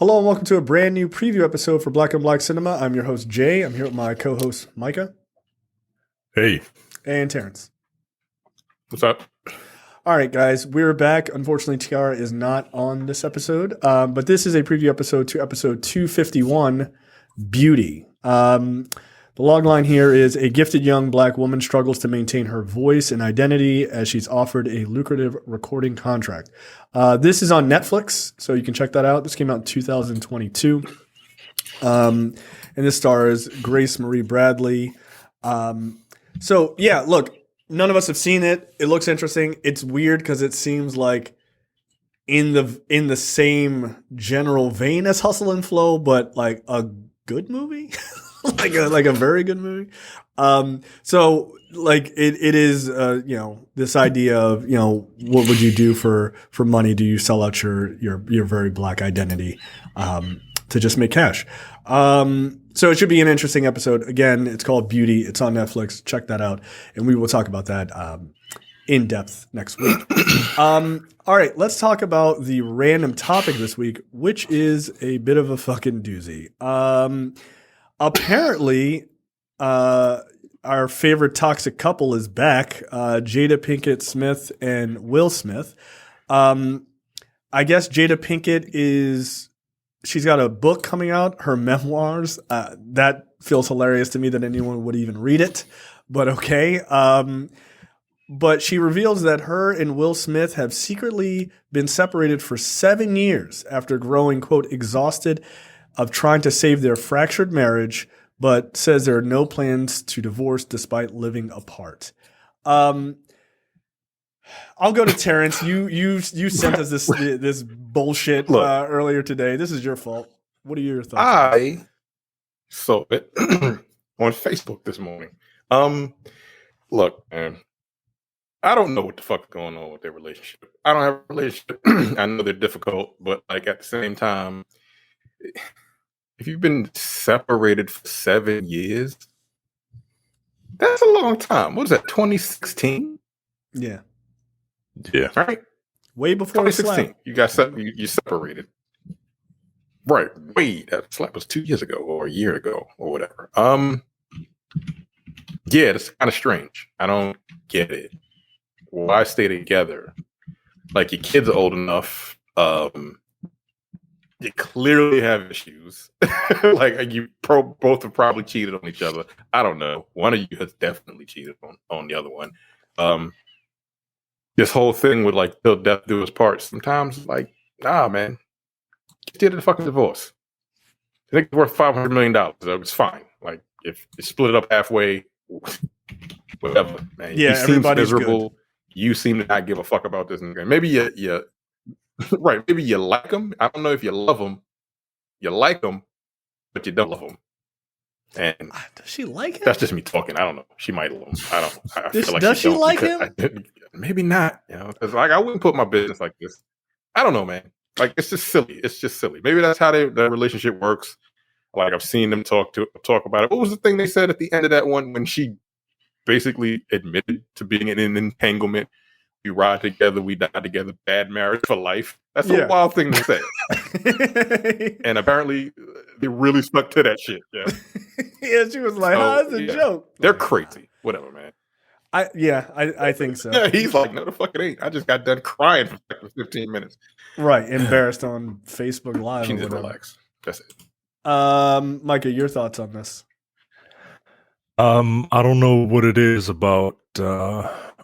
Hello and welcome to a brand new preview episode for Black and Black Cinema. I'm your host, Jay. I'm here with my co-host, Micah. Hey. And Terrence. What's up? All right, guys, we're back. Unfortunately, Tiara is not on this episode, but this is a preview episode to episode 251, Beauty. The logline here is a gifted young black woman struggles to maintain her voice and identity as she's offered a lucrative recording contract. This is on Netflix, so you can check that out. This came out in 2022. And this stars Grace Marie Bradley. Look, none of us have seen it. It looks interesting. It's weird because it seems like in the same general vein as Hustle and Flow, but like a good movie. like a very good movie. It is this idea of, what would you do for money? Do you sell out your very black identity to just make cash? So it should be an interesting episode. Again, it's called Beauty. It's on Netflix. Check that out, and we will talk about that in depth next week. All right, let's talk about the random topic this week, which is a bit of a fucking doozy. Apparently, our favorite toxic couple is back, Jada Pinkett-Smith and Will Smith. I guess Jada Pinkett she's got a book coming out, her memoirs. That feels hilarious to me that anyone would even read it, but okay. But she reveals that her and Will Smith have secretly been separated for 7 years after growing, quote, exhausted of trying to save their fractured marriage, but says there are no plans to divorce despite living apart. I'll go to Terrence. You sent us this bullshit earlier today. This is your fault. What are your thoughts? I saw it on Facebook this morning. Look, man, I don't know what the fuck is going on with their relationship. I don't have a relationship. I know they're difficult, but like at the same time, if you've been separated for 7 years, that's a long time. What is that, 2016? Yeah. Yeah. Right? Way before 2016. You separated. Right. Wait, that slap was 2 years ago or a year ago or whatever. Yeah, it's kind of strange. I don't get it. Why stay together? Like, your kids are old enough. You clearly have issues. Like both have probably cheated on each other. I don't know. One of you has definitely cheated on the other one. This whole thing with like till death do us part. Sometimes like, nah, man, get a fucking divorce. I think it's worth $500 million. So it's fine. Like if you split it up halfway, whatever, man. Yeah, he seems good. miserable. You seem to not give a fuck about this. Maybe you right. Maybe you like him. I don't know if you love him. You like him, but you don't love him. And does she like him? That's just me talking. I don't know. She might love him. I don't. I feel like does she like him? Maybe not. Because like I wouldn't put my business like this. I don't know, man. Like it's just silly. It's just silly. Maybe that's how their relationship works. Like I've seen them talk about it. What was the thing they said at the end of that one when she basically admitted to being in an entanglement? We ride together, we die together, bad marriage for life. That's a wild thing to say. And apparently, they really stuck to that shit. Yeah, yeah. She was like, it's a joke. They're crazy. Whatever, man. I think so. Yeah, he's like, no, the fuck it ain't. I just got done crying for 15 minutes. Right, embarrassed on Facebook Live. She needs to relax. That's it. Micah, your thoughts on this? I don't know what it is about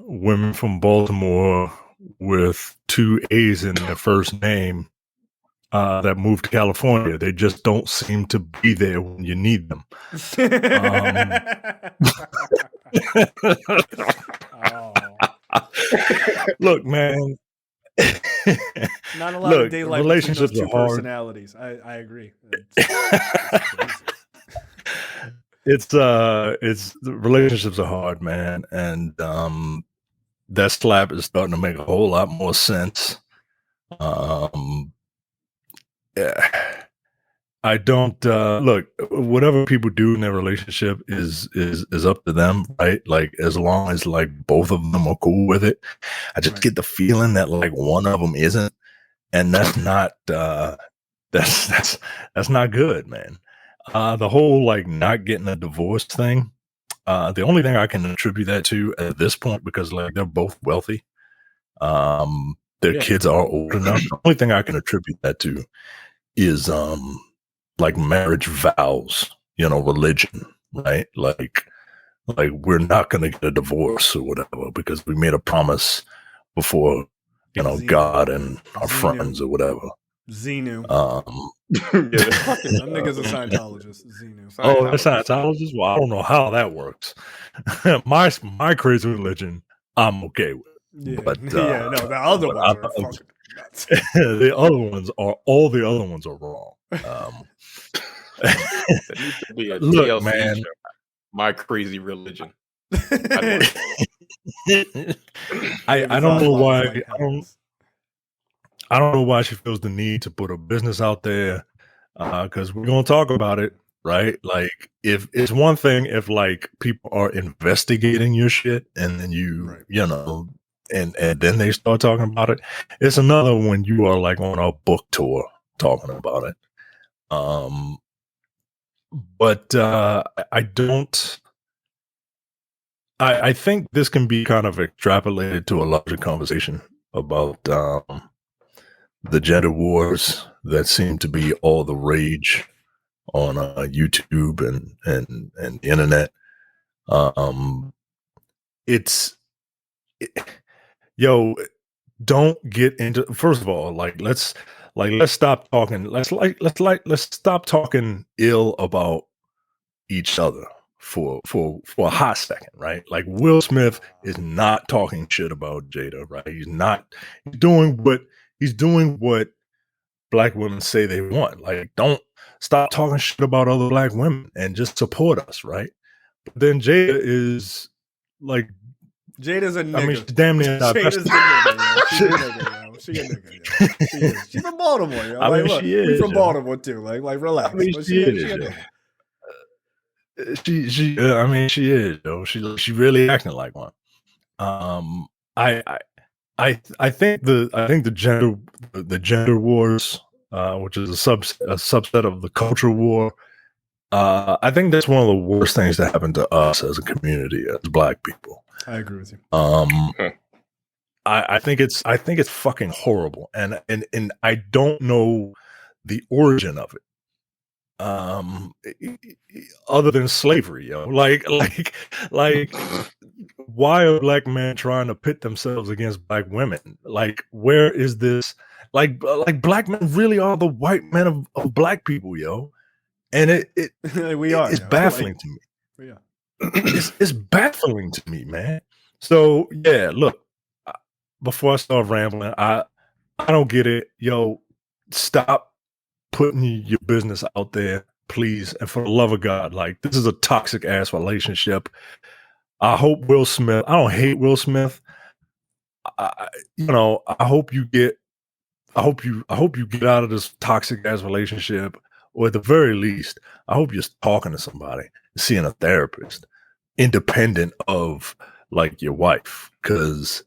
women from Baltimore with 2 A's in their first name that moved to California. They just don't seem to be there when you need them. Look, man. Not a lot of daylight relationships between those two are hard. personalities. I agree. It's the relationships are hard, man, and that slap is starting to make a whole lot more sense. Yeah. I don't look. Whatever people do in their relationship is up to them, right? Like as long as like both of them are cool with it. I just get the feeling that like one of them isn't, and that's that's not good, man. The whole like not getting a divorce thing. The only thing I can attribute that to at this point, because like they're both wealthy, their Yeah. kids are old enough. The only thing I can attribute that to is like marriage vows, religion, right? Like we're not going to get a divorce or whatever because we made a promise before, Xenu. God and our Xenu. friends or whatever. Xenu. Yeah, fucking, Them niggas are Scientologists. Xenu. Oh, that's Scientologist? Well, I don't know how that works. my crazy religion, I'm okay with. Yeah, But, yeah, no, the other but ones are I- fucking nuts. all the other ones are wrong. There needs to be a Look, TLC man. show. My crazy religion. I don't know why. I don't know why she feels the need to put a business out there, because we're gonna talk about it, right? Like, if it's one thing if like people are investigating your shit and then Right. and then they start talking about it. It's another when you are like on a book tour talking about it. But I don't. I think this can be kind of extrapolated to a larger conversation about the gender wars that seem to be all the rage on YouTube and the internet. Yo, don't get into. First of all, let's stop talking. Let's stop talking ill about each other for a hot second, right? Like, Will Smith is not talking shit about Jada, right? He's doing what black women say they want. Like, don't stop talking shit about other black women and just support us, right? But then Jada is like, Jada's a nigga. I mean, she's damn near Jada's the nigga, yo. She's a nigga, yo. She is. She's from Baltimore, yo. I Like, mean, look, she is, we from yo. Baltimore too. Like, relax. I mean, But she a is, yo. nigga. I mean, she is, though. She really acting like one. I think the gender wars, which is a subset of the culture war. I think that's one of the worst things that happened to us as a community, as black people. I agree with you. I think it's fucking horrible, and I don't know the origin of it. Other than slavery, yo, like why are black men trying to pit themselves against black women? Like, where is this? Like black men really are the white men of black people, yo, and it's yo. baffling to me. We are. It's baffling to me, man. So yeah, look, before I start rambling, I don't get it, yo. Stop putting your business out there, please, and for the love of God, like, this is a toxic ass relationship. I hope Will Smith. I don't hate Will Smith. I hope you get. I hope you get out of this toxic ass relationship, or at the very least, I hope you're talking to somebody, seeing a therapist, independent of like your wife, because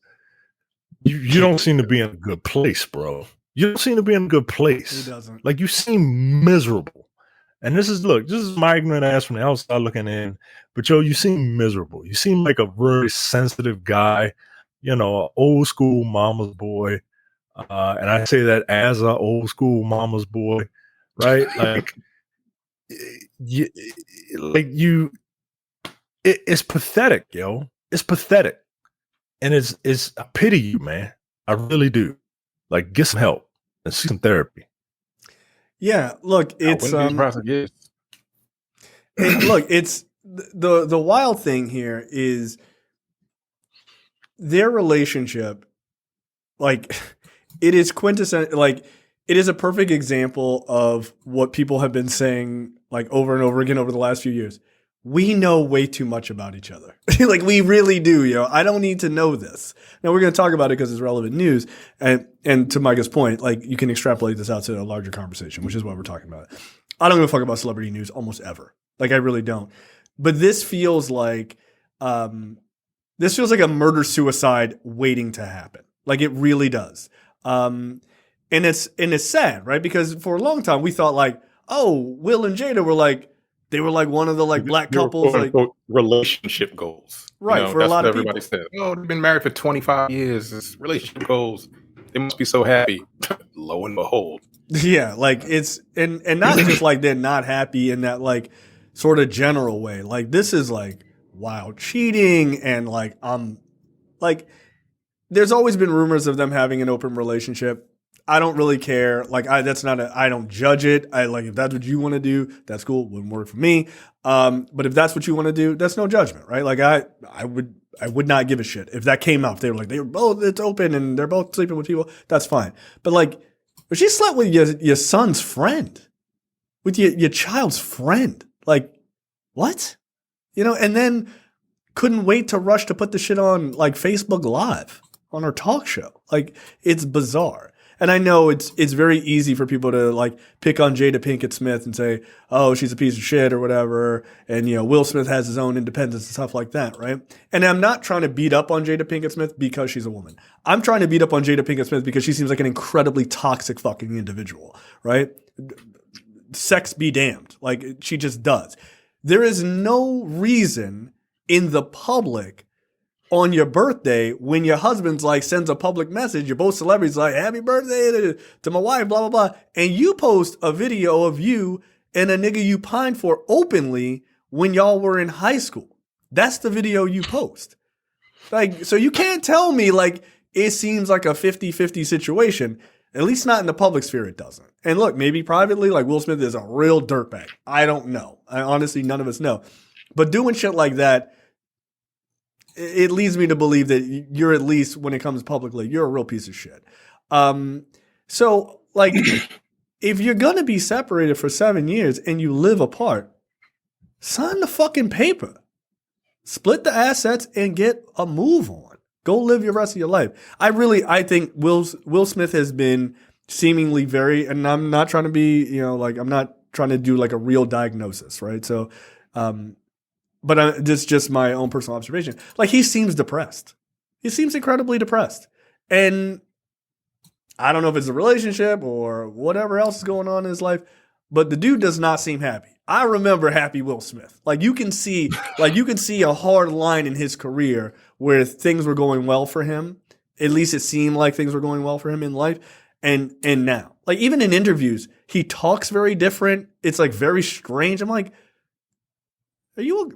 you don't seem to be in a good place, bro. You don't seem to be in a good place. He doesn't. Like, you seem miserable. And this is my ignorant ass from the outside looking in. But yo, you seem miserable. You seem like a very sensitive guy, an old school mama's boy. And I say that as an old school mama's boy, right? Like, it's pathetic, yo. It's pathetic. And it's I pity you, man. I really do. Like, get some help and see some therapy. Yeah, look, it's it's the wild thing here is their relationship. Like, it is quintessential. Like, it is a perfect example of what people have been saying like over and over again over the last few years. We know way too much about each other. Like, we really do, yo. I don't need to know this. Now, we're going to talk about it because it's relevant news. And to Micah's point, like, you can extrapolate this out to a larger conversation, which is what we're talking about. I don't give a fuck about celebrity news almost ever. Like, I really don't. But this feels like a murder-suicide waiting to happen. Like, it really does. And it's sad, right? Because for a long time we thought like, oh, Will and Jada were like, they were like one of the like black Your couples, quote like unquote relationship goals. right, for a That's lot what of everybody people. said. Oh, they've been married for 25 years. It's relationship goals. They must be so happy. Lo and behold. Yeah, like it's and not just like they're not happy in that like sort of general way. Like this is like wild cheating and like like there's always been rumors of them having an open relationship. I don't really care. Like I don't judge it. I like if that's what you want to do, that's cool. Wouldn't work for me. But if that's what you want to do, that's no judgment, right? Like I would not give a shit if that came out. They were like they were both it's open and they're both sleeping with people. That's fine. But like if she slept with your son's friend, with your child's friend, like what? And then couldn't wait to rush to put the shit on like Facebook Live on her talk show. Like it's bizarre. And I know it's very easy for people to like pick on Jada Pinkett-Smith and say, oh, she's a piece of shit or whatever. And, Will Smith has his own independence and stuff like that, right? And I'm not trying to beat up on Jada Pinkett-Smith because she's a woman. I'm trying to beat up on Jada Pinkett-Smith because she seems like an incredibly toxic fucking individual, right? Sex be damned. Like she just does. There is no reason in the public on your birthday when your husband's like sends a public message, you're both celebrities like happy birthday to my wife, blah, blah, blah. And you post a video of you and a nigga you pined for openly when y'all were in high school. That's the video you post. Like, so you can't tell me like it seems like a 50-50 situation. At least not in the public sphere, it doesn't. And look, maybe privately, like Will Smith is a real dirtbag. I don't know. Honestly, none of us know. But doing shit like that, it leads me to believe that you're at least, when it comes publicly, you're a real piece of shit. So, like, if you're going to be separated for 7 years and you live apart, sign the fucking paper. Split the assets and get a move on. Go live your rest of your life. I think Will Smith has been seemingly very, and I'm not trying to be, I'm not trying to do like a real diagnosis, right? So, but this is just my own personal observation. Like he seems depressed. He seems incredibly depressed. And I don't know if it's a relationship or whatever else is going on in his life, but the dude does not seem happy. I remember happy Will Smith. Like you can see a hard line in his career where things were going well for him. At least it seemed like things were going well for him in life. And now, like even in interviews, he talks very different. It's like very strange. I'm like, are you a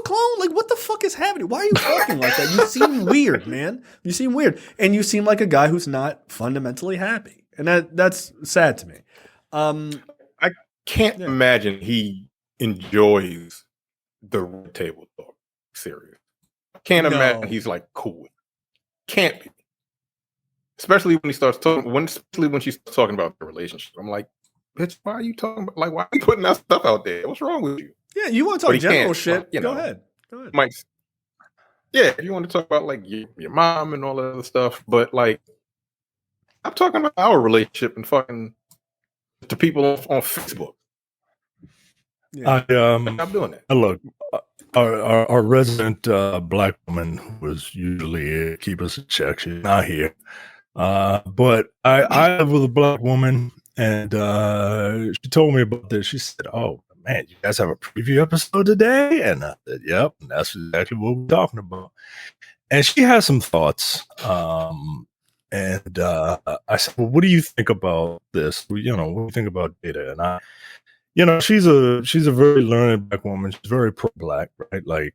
clone? Like, what the fuck is happening? Why are you talking like that? You seem weird, man. You seem weird. And you seem like a guy who's not fundamentally happy. And that's sad to me. I can't imagine he enjoys the Red Table Talk series. I can't imagine he's like cool. Can't be. Especially when he starts talking, especially when she starts talking about the relationship. I'm like, bitch, why are you talking about, like, why are you putting that stuff out there? What's wrong with you? Yeah, you want to talk general shit? Go ahead. Mike, yeah, if you want to talk about like your mom and all that other stuff, but like, I'm talking about our relationship and fucking to people on Facebook. Yeah. I'm doing that. Look, our resident black woman who was usually keep us in check. She's not here, but I live with a black woman, and she told me about this. She said, "Oh man, you guys have a preview episode today?" And I said, "Yep, and that's exactly what we're talking about." And she has some thoughts. And I said, "Well, what do you think about this? What do you think about Jada?" And she's a very learned black woman. She's very pro-black, right? Like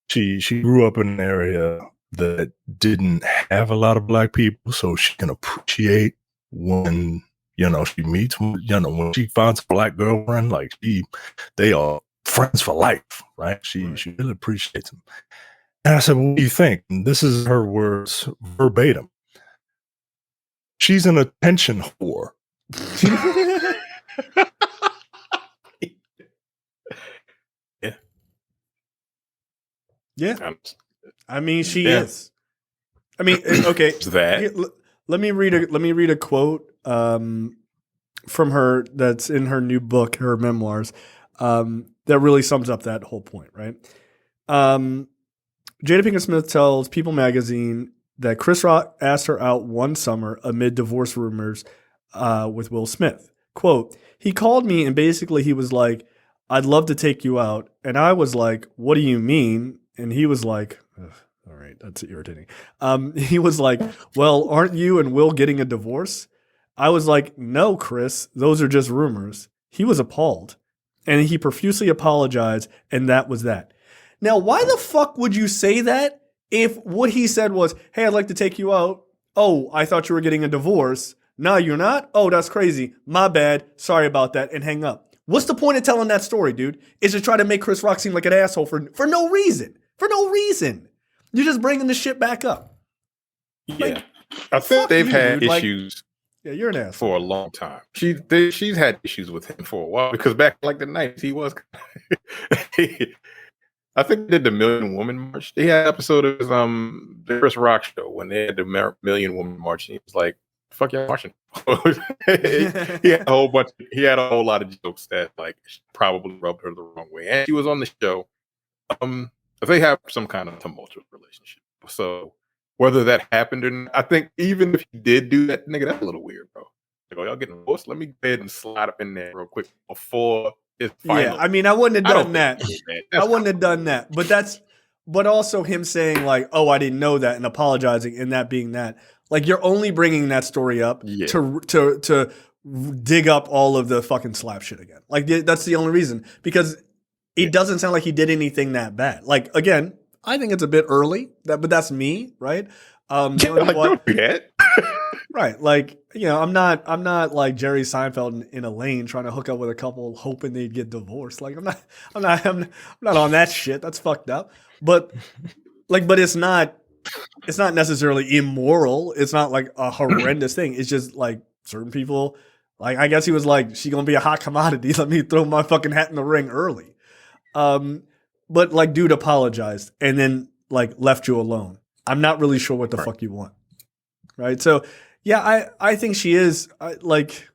she grew up in an area that didn't have a lot of black people, so she can appreciate when she meets, when she finds a black girlfriend, like they are friends for life, right? She really appreciates them. And I said, well, what do you think? And this is her words verbatim. She's an attention whore. Yeah. I mean, she is. I mean, okay. That. Let me read a quote from her that's in her new book, her memoirs, that really sums up that whole point, right? Jada Pinkett-Smith tells People magazine that Chris Rock asked her out one summer amid divorce rumors with Will Smith. Quote, he called me and basically he was like, I'd love to take you out. And I was like, what do you mean? And he was like, all right, that's irritating. He was like, well, aren't you and Will getting a divorce? I was like, no, Chris, those are just rumors. He was appalled. And he profusely apologized, and that was that. Now, why the fuck would you say that if what he said was, hey, I'd like to take you out. Oh, I thought you were getting a divorce. No, you're not? Oh, that's crazy. My bad. Sorry about that. And hang up. What's the point of telling that story, dude? Is to try to make Chris Rock seem like an asshole for no reason. For no reason. You're just bringing the shit back up. Yeah. I think they've had issues. Yeah, you're an asshole. For a long time. She's had issues with him for a while because back in like the 90s, he was. I think they did the Million Woman March. They had an episode of the Chris Rock show when they had the Million Woman March. And he was like, "Fuck y'all watching." He had a whole bunch. He had a whole lot of jokes that like probably rubbed her the wrong way, and she was on the show. They have some kind of tumultuous relationship. So whether that happened or not, I think even if he did do that, nigga, that's a little weird, bro. Like, oh, y'all getting divorced? Let me go ahead and slide up in there real quick before it's final. Yeah, I mean, I wouldn't have done that. I wouldn't have done that. But also him saying like, oh, I didn't know that and apologizing and that being that. Like, you're only bringing that story up to dig up all of the fucking slap shit again. Like, that's the only reason. Because it doesn't sound like he did anything that bad. Like, again, I think it's a bit early, but that's me, right? Don't do that. Right. Like, you know, I'm not like Jerry Seinfeld in a lane trying to hook up with a couple hoping they'd get divorced. Like, I'm not on that shit. That's fucked up. But it's not necessarily immoral. It's not like a horrendous thing. It's just like certain people, like, I guess he was like, she gonna be a hot commodity. Let me throw my fucking hat in the ring early. But like, dude apologized and then like left you alone. I'm not really sure what the fuck you want. Right. So yeah, I think she is like,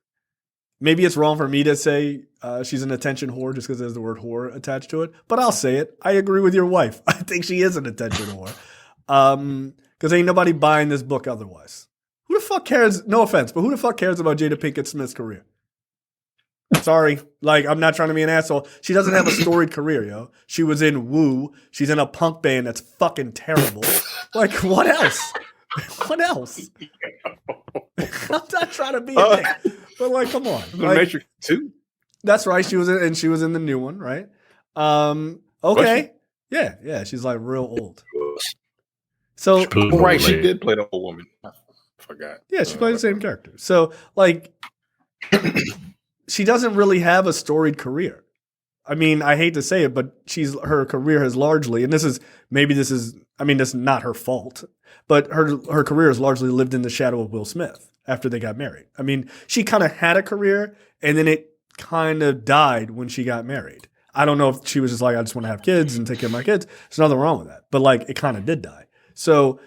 maybe it's wrong for me to say she's an attention whore just because there's the word whore attached to it, but I'll say it. I agree with your wife. I think she is an attention whore. Because ain't nobody buying this book otherwise. Who the fuck cares? No offense, but who the fuck cares about Jada Pinkett Smith's career? Sorry. Like, I'm not trying to be an asshole. She doesn't have a storied career, yo. She was in Woo. She's in a punk band that's fucking terrible. Like, what else? What else? I'm not trying to be a dick, but like, come on. The Matrix 2? That's right. She was in the new one, right? Okay. Yeah. She's like real old. So right, she did play the old woman. I forgot. Yeah, she played the same character. So like, she doesn't really have a storied career. I mean, I hate to say it, but her career has largely, and this is not her fault, but her career has largely lived in the shadow of Will Smith after they got married. I mean, she kind of had a career, and then it kind of died when she got married. I don't know if she was just like, I just want to have kids and take care of my kids. There's nothing wrong with that. But like, it kind of did die. So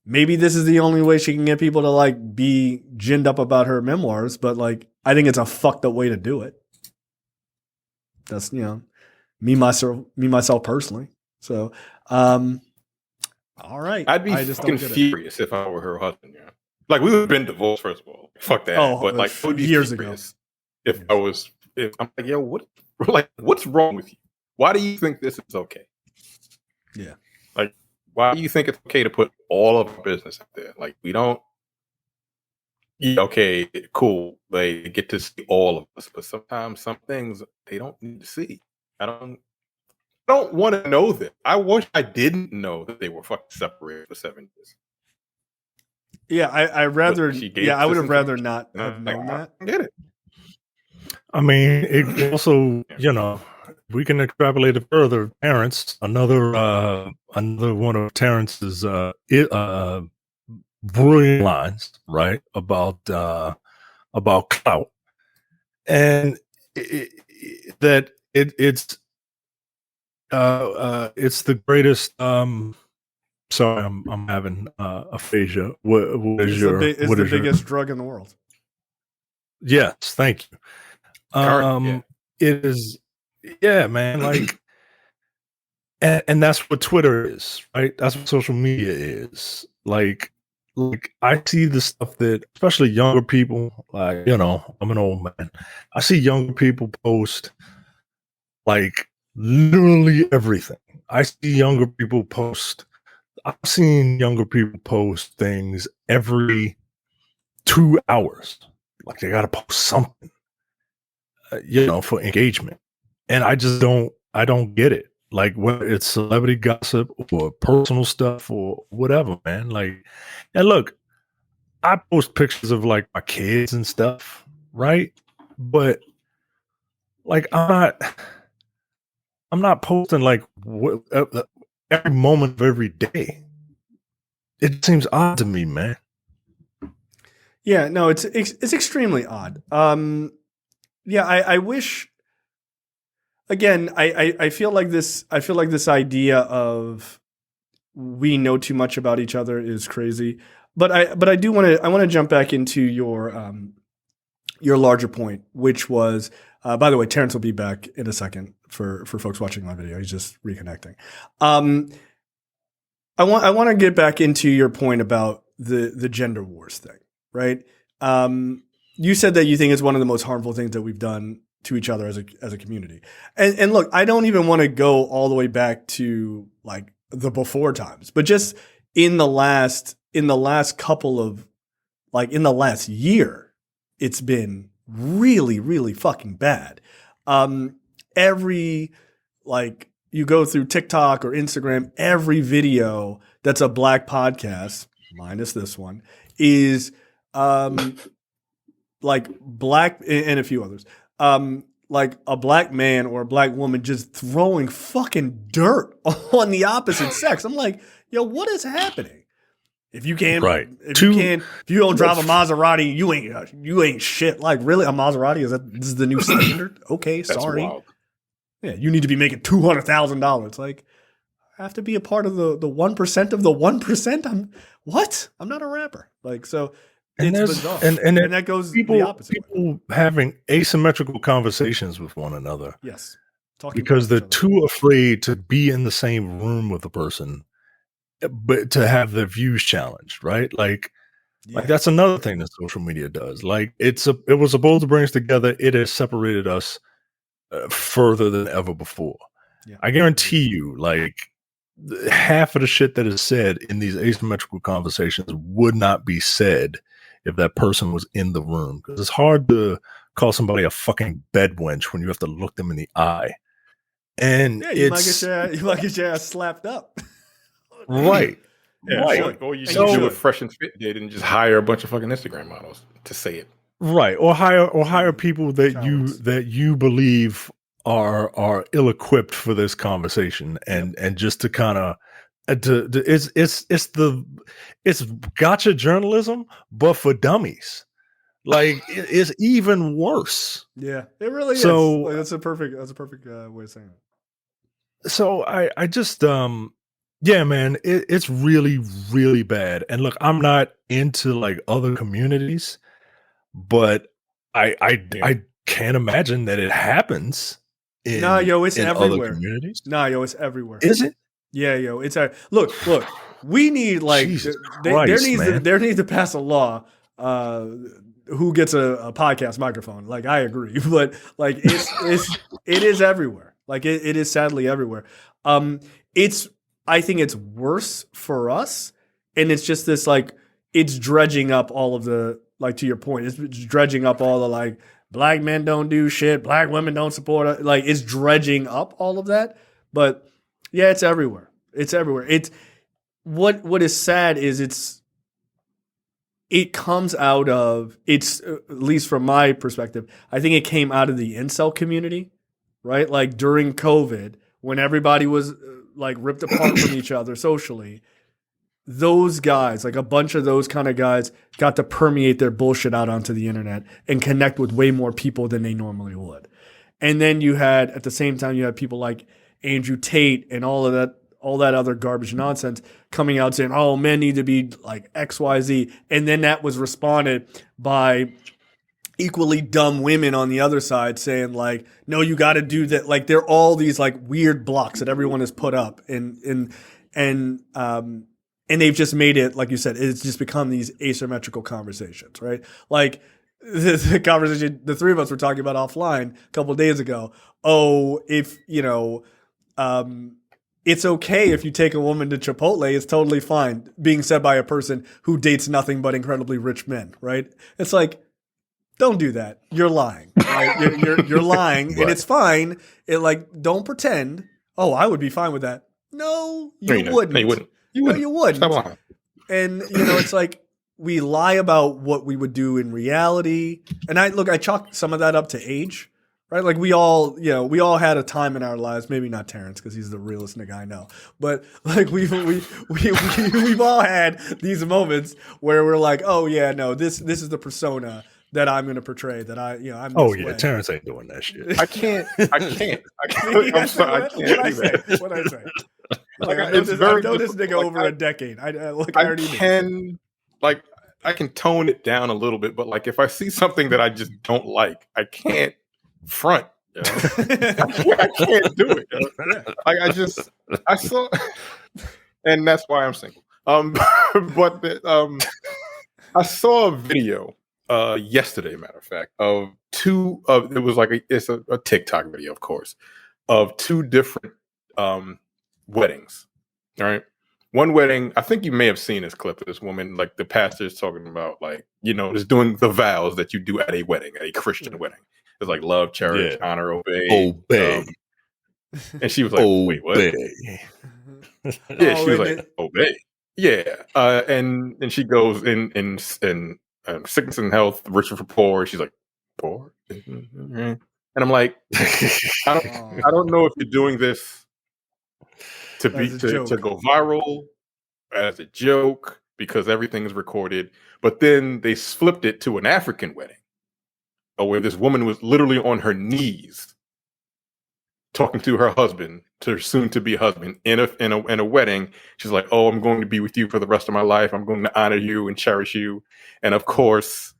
maybe this is the only way she can get people to like be ginned up about her memoirs. But like, I think it's a fucked up way to do it. That's, you know, me myself personally. So, all right. I'd be fucking furious if I were her husband. Yeah. Like, we would have been divorced, first of all. Fuck that. Oh, but like, it would be years ago. If I'm like, yo, what's wrong with you? Why do you think this is okay? Yeah. Like, why do you think it's okay to put all of our business out there? Like, we don't. Yeah, okay, cool. They get to see all of us, but sometimes some things they don't need to see. I don't want to know that. I wish I didn't know that they were fucking separated for 7 years. Yeah, I would have rather not have known that. I get it. I mean, it also, you know, we can extrapolate it further. Terrence, another one of Terrence's brilliant lines, right, about clout, and it's the greatest. Sorry, I'm having aphasia. What is the biggest drug in the world? Yes, thank you. It is, yeah, man. Like, and that's what Twitter is, right? That's what social media is. Like, like I see the stuff that, especially younger people, like, you know, I'm an old man. I see younger people post like literally everything. I see younger people post. I've seen younger people post things every 2 hours. Like they got to post something, you know, for engagement. And I don't get it. Like whether it's celebrity gossip or personal stuff or whatever, man. Like, and look, I post pictures of like my kids and stuff, right? But like, I'm not posting like every moment of every day. It seems odd to me, man. Yeah, no, it's extremely odd. Yeah, I wish. Again, I feel like this. I feel like this idea of we know too much about each other is crazy. But I do want to. I want to jump back into your larger point, which was, by the way, Terrence will be back in a second for folks watching my video. He's just reconnecting. I want to get back into your point about the gender wars thing, right? You said that you think it's one of the most harmful things that we've done to each other as a community. And look, I don't even want to go all the way back to like the before times, but just in the last couple of, like, in the last year, it's been really, really fucking bad. Every, like, you go through TikTok or Instagram, every video that's a black podcast, minus this one, is like black and a few others, like a black man or a black woman just throwing fucking dirt on the opposite sex. I'm like, yo, what is happening? If you can't, Right. if you don't drive a Maserati, you ain't shit. Like, really, a Maserati this is the new standard? Okay, That's sorry. wild. Yeah, you need to be making $200,000. Like, I have to be a part of the 1% of the 1%. I'm not a rapper. Like, so And it's bizarre. and that goes people, the opposite way. people having asymmetrical conversations with one another Yes. Talking because they're past each other. too afraid to be in the same room with the person, but to have their views challenged, right? Like Yeah. that's another thing that social media does. Like it was supposed to bring us together. It has separated us further than ever before. Yeah. I guarantee you, like half of the shit that is said in these asymmetrical conversations would not be said if that person was in the room. Because it's hard to call somebody a fucking bed wench when you have to look them in the eye. And Yeah, you might get your ass slapped up. right. Yeah, Right. or you And should you do should. what Fresh and Fit did and just hire a bunch of fucking Instagram models to say it. Right. Or hire people that Cowards. you believe are ill equipped for this conversation and just to kind of it's gotcha journalism, but for dummies. Like it's even worse. Yeah, it really So- is. Like, that's a perfect way of saying it. So I just yeah, man, it's really, really bad. And look, I'm not into like other communities, but I can't imagine that it happens in, Nah, yo, it's in everywhere. other communities. Nah, yo, it's everywhere. Is it? Yeah, yo, it's look. We need, like, Jesus there Christ, needs man. to pass a law. Who gets a podcast microphone? Like, I agree, but like it is everywhere. Like it is sadly everywhere. I think it's worse for us, and it's just this, like, it's dredging up all of the, like, to your point, it's dredging up all the, like, black men don't do shit, black women don't support it. Like, it's dredging up all of that. But yeah, it's everywhere. It's everywhere. It's what is sad is it comes out of, it's at least from my perspective, I think it came out of the incel community, right? Like during COVID, when everybody was like ripped apart from each other socially, those guys, like a bunch of those kind of guys, got to permeate their bullshit out onto the internet and connect with way more people than they normally would. And then at the same time, you had people like Andrew Tate and all that other garbage nonsense coming out saying, oh, men need to be like XYZ. And then that was responded by equally dumb women on the other side saying, like, no, you got to do that. Like, there are all these like weird blocks that everyone has put up. And And they've just made it, like you said, it's just become these asymmetrical conversations, right? Like the conversation the three of us were talking about offline a couple of days ago. Oh, if it's okay if you take a woman to Chipotle, it's totally fine. Being said by a person who dates nothing but incredibly rich men, right? It's like, don't do that. You're lying. Right? You're lying, Right. and it's fine. Don't pretend. Oh, I would be fine with that. No, you wouldn't. No, you wouldn't. No, you wouldn't. Stop lying. And it's like we lie about what we would do in reality. And I chalk some of that up to age, right? Like we all had a time in our lives, maybe not Terrence because he's the realest nigga I know, but like we've all had these moments where we're like, oh yeah, no, this is the persona that I'm going to portray. That I'm. Oh this yeah, way. Terrence ain't doing that shit. I can't. I'm sorry. I can't. What I say? Like, I've known it's this, very I've known this nigga difficult. over a decade. I I already can I can tone it down a little bit, but like if I see something that I just don't like, I can't front. You know? I can't do it. You know? Like I saw, and that's why I'm single. I saw a video yesterday, matter of fact, of two of it was like it's a TikTok video, of course, of two different weddings. All right. One wedding, I think you may have seen this clip of this woman, like the pastor is talking about, like, just doing the vows that you do at a wedding, at a Christian wedding. It's like love, cherish, honor, obey. And she was like, wait, what? Yeah, she was like, obey. Yeah. And she goes in sickness and health, rich for poor. She's like, poor? And I'm like, I don't know if you're doing this to go viral as a joke because everything is recorded, but then they flipped it to an African wedding, where this woman was literally on her knees talking to her husband, to her soon-to-be husband, in a wedding. She's like, "Oh, I'm going to be with you for the rest of my life. I'm going to honor you and cherish you." And of course,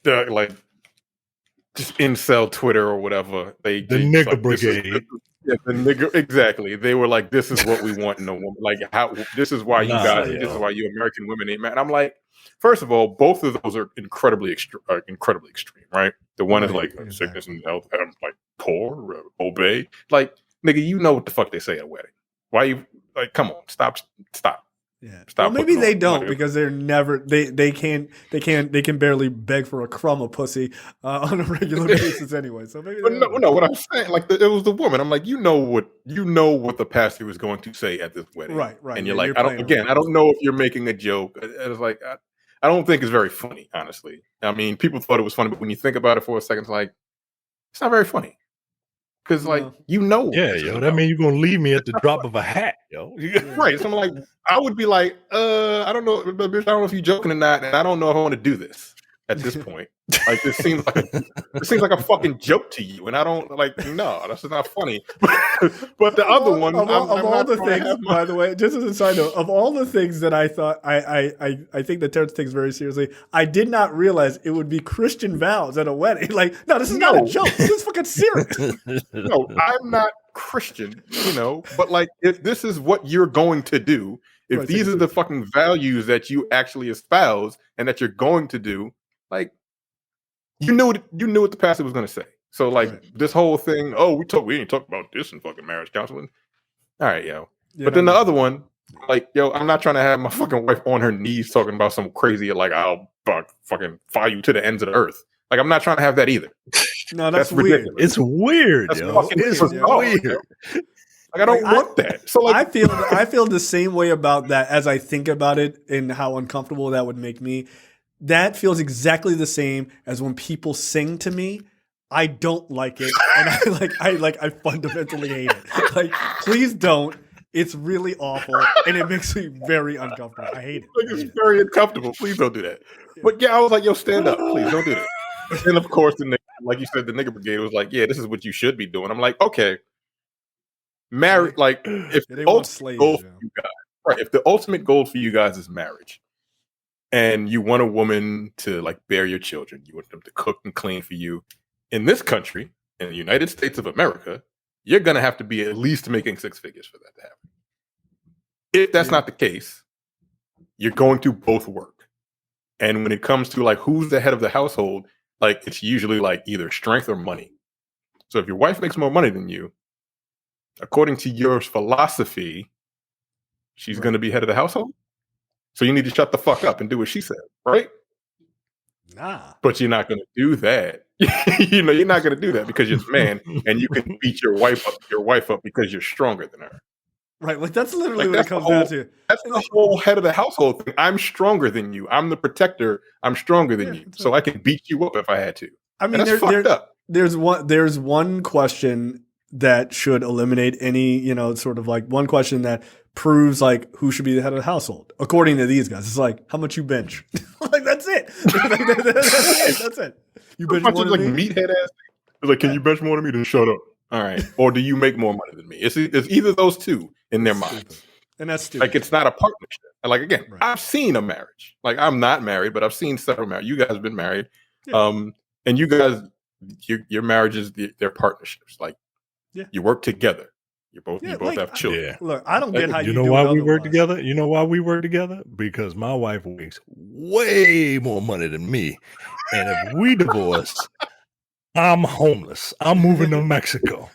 just incel Twitter or whatever, the nigga like, brigade. The nigga, exactly. They were like, "This is what we want in a woman. Like, how? This is why this is why you American women ain't mad." And I'm like, first of all, both of those are incredibly extreme, right? The one is like sickness and health, and I'm like poor, obey. Like, nigga, you know what the fuck they say at a wedding? Why you like? Come on, stop. Yeah. Stop. Well, maybe they don't because they're never they can barely beg for a crumb of pussy on a regular basis anyway. So maybe. But no. What I'm saying, like, it was the woman. I'm like, you know what the pastor was going to say at this wedding, right? And you're like, I don't know if you're making a joke. It's like I don't think it's very funny, honestly. I mean, people thought it was funny, but when you think about it for a second, it's like it's not very funny. Because, No. That means you're gonna leave me at the drop of a hat, yo. Right. So I'm like, I would be like, I don't know, bitch, I don't know if you're joking or not, and I don't know if I want to do this at this point. Like, this seems like a fucking joke to you, and I don't like. No, that's not funny. But the other one, of all the things, by the way, just as a side note, of all the things that I thought, I think that Terrence takes very seriously. I did not realize it would be Christian vows at a wedding. Like, no, this is not a joke. This is fucking serious. No, I'm not Christian, but like, if this is what you're going to do, if these are the fucking values that you actually espouse and that you're going to do, like, you knew what the pastor was going to say. So, like, this whole thing, we ain't talk about this in fucking marriage counseling. All right, yo. But then the other one, like, yo, I'm not trying to have my fucking wife on her knees talking about some crazy, like, I'll fucking fly you to the ends of the earth. Like, I'm not trying to have that either. No, that's weird. Ridiculous. It's weird, that's yo. It's weird. Like, I don't want that. So, like, I feel the same way about that as I think about it and how uncomfortable that would make me. That feels exactly the same as when people sing to me. I don't like it, and I fundamentally hate it. Like, please don't. It's really awful, and it makes me very uncomfortable. I hate it. Like, it's very uncomfortable. Please don't do that. But yeah, I was like, yo, stand up. Please don't do that. And of course, like you said, the nigga brigade was like, yeah, this is what you should be doing. I'm like, okay. Marriage, like, if the ultimate goal for you guys, right? If the ultimate goal for you guys is marriage, and you want a woman to, like, bear your children, you want them to cook and clean for you. In this country, in the United States of America, you're gonna have to be at least making six figures for that to happen. If that's not the case, you're going to both work. And when it comes to like who's the head of the household, like it's usually like either strength or money. So if your wife makes more money than you, according to your philosophy, she's going to be head of the household. So you need to shut the fuck up and do what she said, right? Nah. But you're not going to do that. You know, you're not going to do that because you're a man and you can beat your wife up because you're stronger than her. Right. Like that's literally Like, what it comes down to. That's the whole head of the household thing. I'm stronger than you. I'm the protector. I'm stronger than you. So I can beat you up if I had to. I mean, that's fucked up. There's one question that should eliminate any, you know, sort of like one question that proves like who should be the head of the household according to these guys. It's like how much you bench. Like that's it. That's it. You bench more than like me? Meathead ass. It's like, can you bench more than me? Then shut up. All right. Or do you make more money than me? It's either those two in their minds. And that's stupid. Like it's not a partnership. Like again, I've seen a marriage. Like I'm not married, but I've seen several marriages. You guys have been married. Yeah. And you guys, your marriages, they're partnerships. Like you work together. You both have children. Yeah. Look, I don't get how you know why we work together. You know why we work together? Because my wife makes way more money than me, and if we divorce, I'm homeless. I'm moving to Mexico.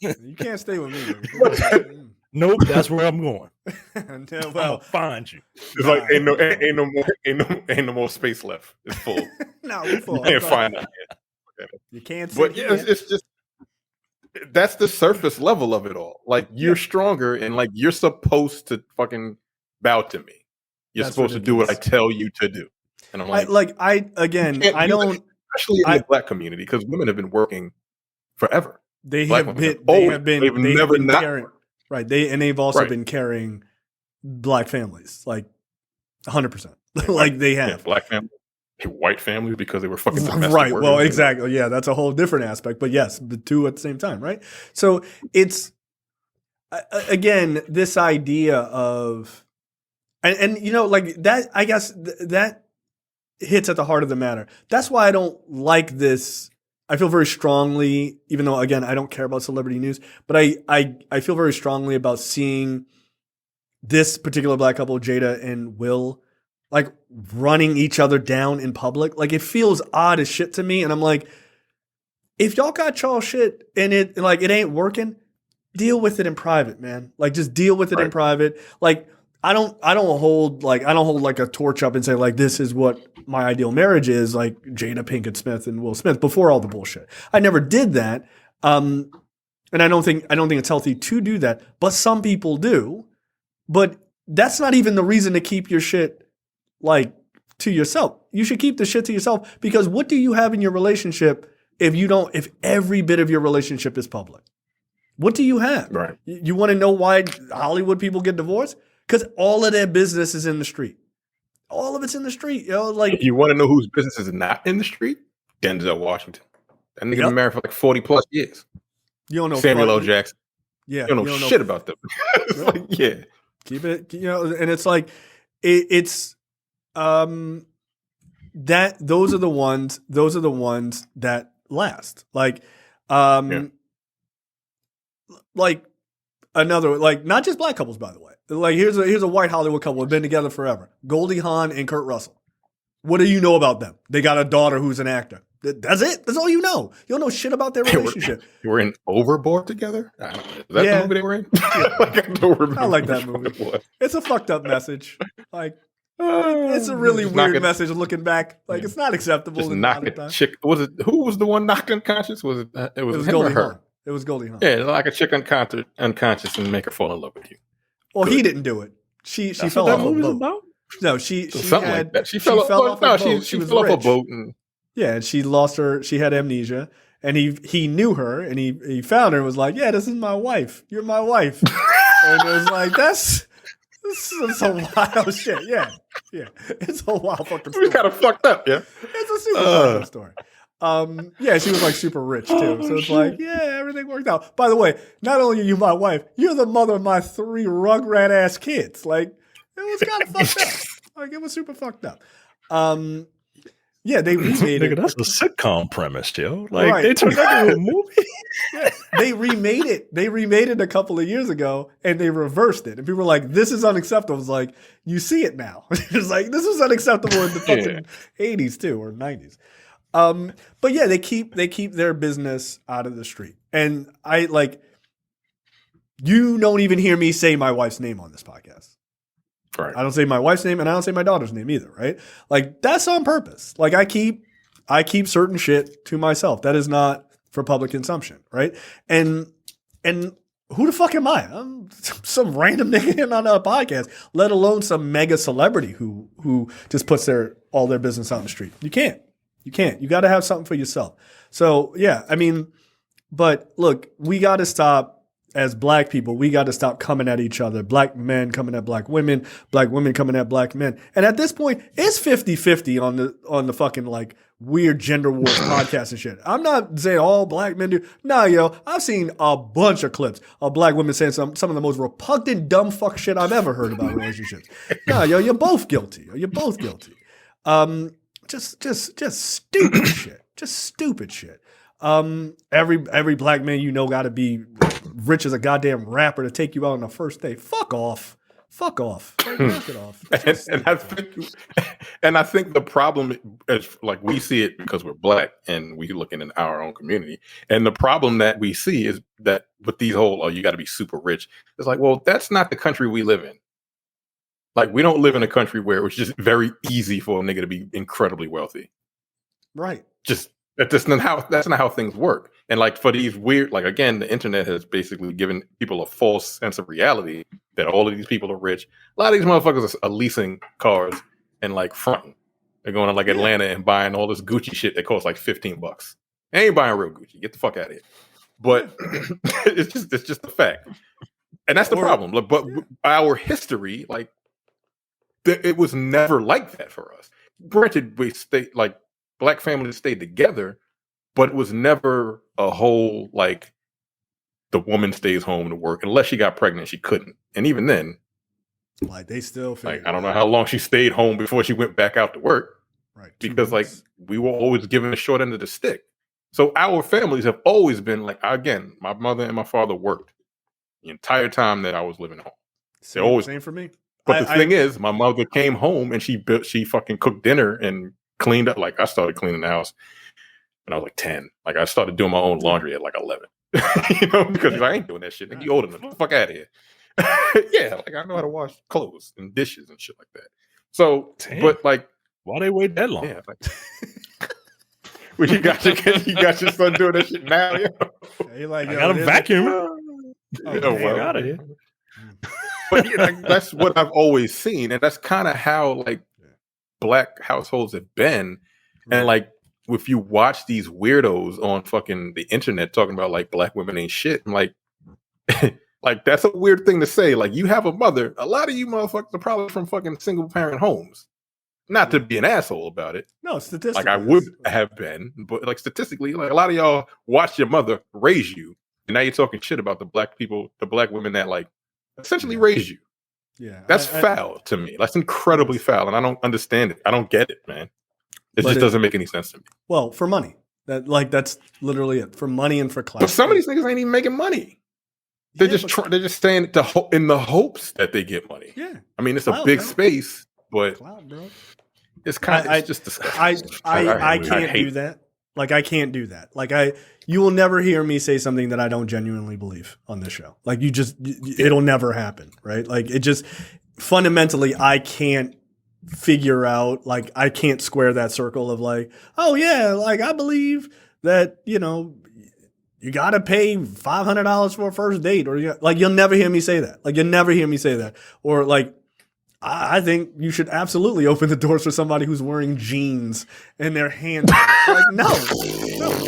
You can't stay with me. Nope, that's where I'm going. I'll find you. It's like ain't no more space left. It's full. No, we're full. You can't find out yet. You can't. But it's just that's the surface level of it all. Like you're stronger, and like you're supposed to fucking bow to me. You're supposed to do what I tell you to do. And I'm like, I don't. Especially in the black community, because women have been working forever. They've been carrying, right. They've also been carrying black families, like 100%. Like they have black families, white families, because they were fucking domestic right. workers. Well, exactly. Yeah, that's a whole different aspect. But yes, the two at the same time, right? So it's again this idea of, and you know, like that. I guess that hits at the heart of the matter. That's why I don't like this. I feel very strongly, even though again I don't care about celebrity news, but I feel very strongly about seeing this particular black couple, Jada and Will, like running each other down in public. Like it feels odd as shit to me, and I'm like, if y'all got y'all shit and it ain't working, deal with it in private, man. Like just deal with it in private. Like I don't hold like a torch up and say like this is what my ideal marriage is, like Jada Pinkett-Smith and Will Smith before all the bullshit. I never did that. And I don't think it's healthy to do that, but some people do. But that's not even the reason to keep your shit like to yourself. You should keep the shit to yourself, because what do you have in your relationship if every bit of your relationship is public? What do you have? Right. You want to know why Hollywood people get divorced? Because all of their business is in the street. All of it's in the street. You know, like you want to know whose business is not in the street? Denzel Washington. That nigga been married for like 40 plus years. You don't know Samuel L. Jackson. Yeah. You don't know shit about them. It's like, yeah. Keep it, you know, and it's like it's that those are the ones that last. Like like another, like not just black couples, by the way. Like here's a white Hollywood couple who've been together forever. Goldie Hawn and Kurt Russell. What do you know about them? They got a daughter who's an actor. That's it. That's all you know. You don't know shit about their relationship. They were in Overboard together? I don't know. Is that the movie they were in? I like that movie. It's a fucked up message. Like it's a really weird message looking back. Like it's not acceptable. Just knocking chick. Who was the one knocked unconscious? Was it? It was Goldie Hawn. Hawn. It was Goldie Hawn. Yeah, like a chick unconscious and make her fall in love with you. Well, he didn't do it. She fell off a boat. About? No, she something had, like that. She fell off a boat. She fell off a boat and and she lost her. She had amnesia, and he knew her, and he found her and was like, "Yeah, this is my wife. You're my wife." And it was like, this is a wild shit. Yeah, it's a wild fucking story. It was kind of fucked up. Yeah, it's a super fucked up story. She was like super rich too. So it's like, everything worked out. By the way, not only are you my wife, you're the mother of my 3 rugrat ass kids. Like, it was kind of fucked up. Like, it was super fucked up. Yeah, they remade Nigga, it. that's a sitcom premise, yo. Like Right. they turned that into a movie. They remade it. They remade it a couple of years ago, and they reversed it. And people were like, "This is unacceptable." It was like, you see it now. It's like this was unacceptable in the fucking 80s too, or 90s. But yeah, they keep their business out of the street, and I like. You don't even hear me say my wife's name on this podcast. Right. I don't say my wife's name, and I don't say my daughter's name either. Right? Like that's on purpose. Like I keep certain shit to myself. That is not for public consumption, right? And who the fuck am I? I'm some random nigga on a podcast, let alone some mega celebrity who just puts all their business out in the street. You can't. You got to have something for yourself. So yeah, I mean, but look, we got to stop. As black people, we got to stop coming at each other. Black men coming at black women coming at black men. And at this point, it's 50-50 on the fucking like weird gender wars podcast and shit. I'm not saying all black men do. Nah, yo, I've seen a bunch of clips of black women saying some of the most repugnant dumb fuck shit I've ever heard about relationships. Nah, yo, you're both guilty. You're both guilty. Just stupid shit. Just stupid shit. Every black man you know got to be rich as a goddamn rapper to take you out on the first date. Fuck off. Like, knock it off. And I think the problem is like we see it because we're black and we looking in our own community. And the problem that we see is that with these whole, you got to be super rich. It's like, well, that's not the country we live in. Like we don't live in a country where it's just very easy for a nigga to be incredibly wealthy. Right. That's not how things work. And like for these weird, like again, the internet has basically given people a false sense of reality that all of these people are rich. A lot of these motherfuckers are leasing cars and like fronting. They're going to like Atlanta and buying all this Gucci shit that costs like $15. They ain't buying real Gucci. Get the fuck out of here. But it's just a fact. And that's the problem. But our history, like it was never like that for us. Granted, we stay like black families stayed together, but it was never a whole like the woman stays home to work unless she got pregnant. She couldn't, and even then, like they still like I don't know how long she stayed home before she went back out to work. Right, because like we were always given the short end of the stick. So our families have always been like, again, my mother and my father worked the entire time that I was living home. Same for me. But the thing is, my mother came home and she fucking cooked dinner and cleaned up. Like I started cleaning the house when I was like 10. Like I started doing my own laundry at like 11. Because I ain't doing that shit. Like, you old enough. Get the fuck out of here. Yeah, like I know how to wash clothes and dishes and shit like that. So, but like, why they wait that long? Yeah, like, well, you got your son doing that shit now. Yeah, like, I got him vacuuming. Out of here. But that's what I've always seen, and that's kind of how like black households have been. And like if you watch these weirdos on fucking the internet talking about like black women ain't shit, I'm like like that's a weird thing to say. Like you have a mother, a lot of you motherfuckers are probably from fucking single parent homes. Not to be an asshole about it. No, statistically. Like I would have been, but like statistically, like a lot of y'all watched your mother raise you, and now you're talking shit about the black people, the black women that like essentially raised you. Yeah, that's foul to me. That's incredibly foul, and I don't understand it. I don't get it, man. It just doesn't make any sense to me. Well, for money, that's literally it. For money and for class. But some of these niggas ain't even making money. They're they're just staying in the hopes that they get money. Yeah, I mean it's a big space, but it's kind of just disgusting. I can't do that. Like I can't do that. Like you will never hear me say something that I don't genuinely believe on this show. Like it'll never happen, right? Like it just fundamentally, I can't figure out, like I can't square that circle of like, oh yeah, like I believe that, you got to pay $500 for a first date, or like you'll never hear me say that. Like you'll never hear me say that, or like. I think you should absolutely open the doors for somebody who's wearing jeans and their hands. Like, no,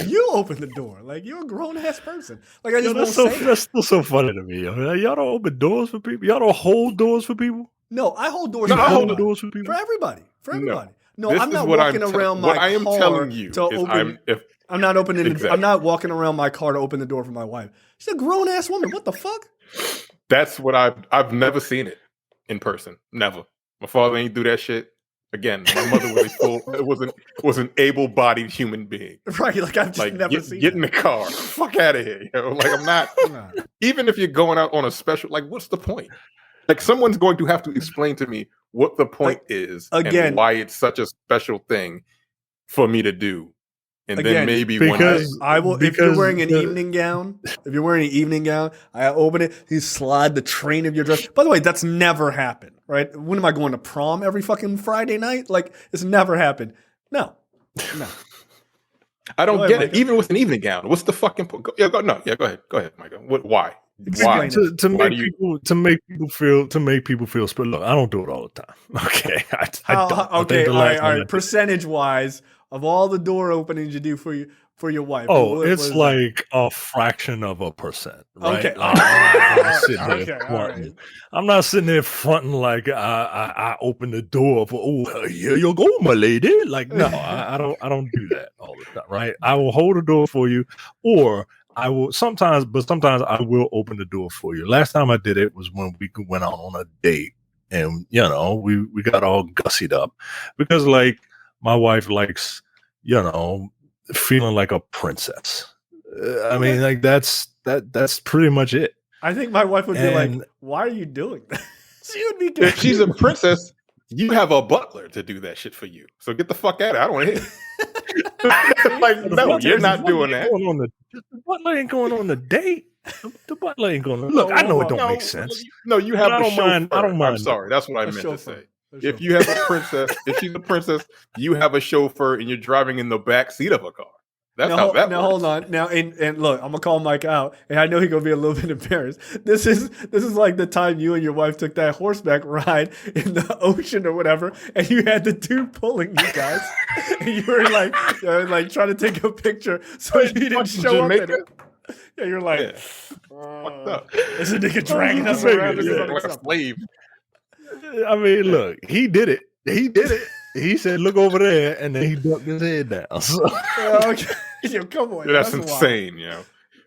you open the door. Like, you're a grown ass person. Like, I just won't say that. That's still so funny to me. Y'all don't open doors for people. Y'all don't hold doors for people. No, I hold doors. I hold doors for people. For everybody. No, I'm not walking around my car. What I am telling you to open. I'm not opening. Exactly. I'm not walking around my car to open the door for my wife. She's a grown ass woman. What the fuck? That's what I've never seen it. In person, never. My father ain't do that shit. Again, my mother was was an able-bodied human being. Right, like I've just Like never seen get in the car, fuck out of here, Like I'm not. Nah. Even if you're going out on a special, like what's the point? Like someone's going to have to explain to me what the point is again, and why it's such a special thing for me to do. And then again, maybe one day I will. If you're wearing an evening gown, I open it. You slide the train of your dress. By the way, that's never happened, right? When am I going to prom every fucking Friday night? Like it's never happened. No. I don't Go ahead, get it. Micah. Even with an evening gown, what's the fucking point? Go ahead. Go ahead, Michael. Why? Explain it. To Why make do you- people feel split. Look, I don't do it all the time. Okay, I don't. I Okay, think the all last right, time I did- percentage wise, of all the door openings you do for your wife. Oh, what it's is that? like a fraction of a percent, right? Okay. Like, I'm not sitting there Okay, all fronting. right. I'm not sitting there fronting like I open the door for here you go, my lady. Like no, I don't do that all the time, right? I will hold the door for you, or I will sometimes I will open the door for you. Last time I did it was when we went out on a date, and we got all gussied up because like my wife likes feeling like a princess. I mean, like that's pretty much it. I think my wife would be like, And- "Why are you doing that?" She would be If confused. she's a princess, you have a butler to do that shit for you. So get the fuck out of it. I don't want to hear it. Like, no, you're not doing that. The butler ain't going on the date. The butler ain't going. Look, I know it don't make sense. No, you have I a don't chauffeur. mind- I don't I'm mind. sorry. That's what I A meant to chauffeur. say. A If chauffeur. you have a princess, if she's a princess, you have a chauffeur and you're driving in the back seat of a car. That's how that now works. hold on. Now and look, I'm gonna call Mike out, and I know he's gonna be a little bit embarrassed. This is like the time you and your wife took that horseback ride in the ocean or whatever, and you had the dude pulling you guys, and you were like trying to take a picture, so you didn't Fucking show up in Jamaica? it. Yeah, you're like, Yeah. Fucked up. This a nigga dragging us Jamaica, around. This is yeah. Like a unacceptable. slave. I mean, look, he did it. He said, "Look over there," and then he ducked his head down. So. Okay. Yo, come on. Yeah, that's wild. insane,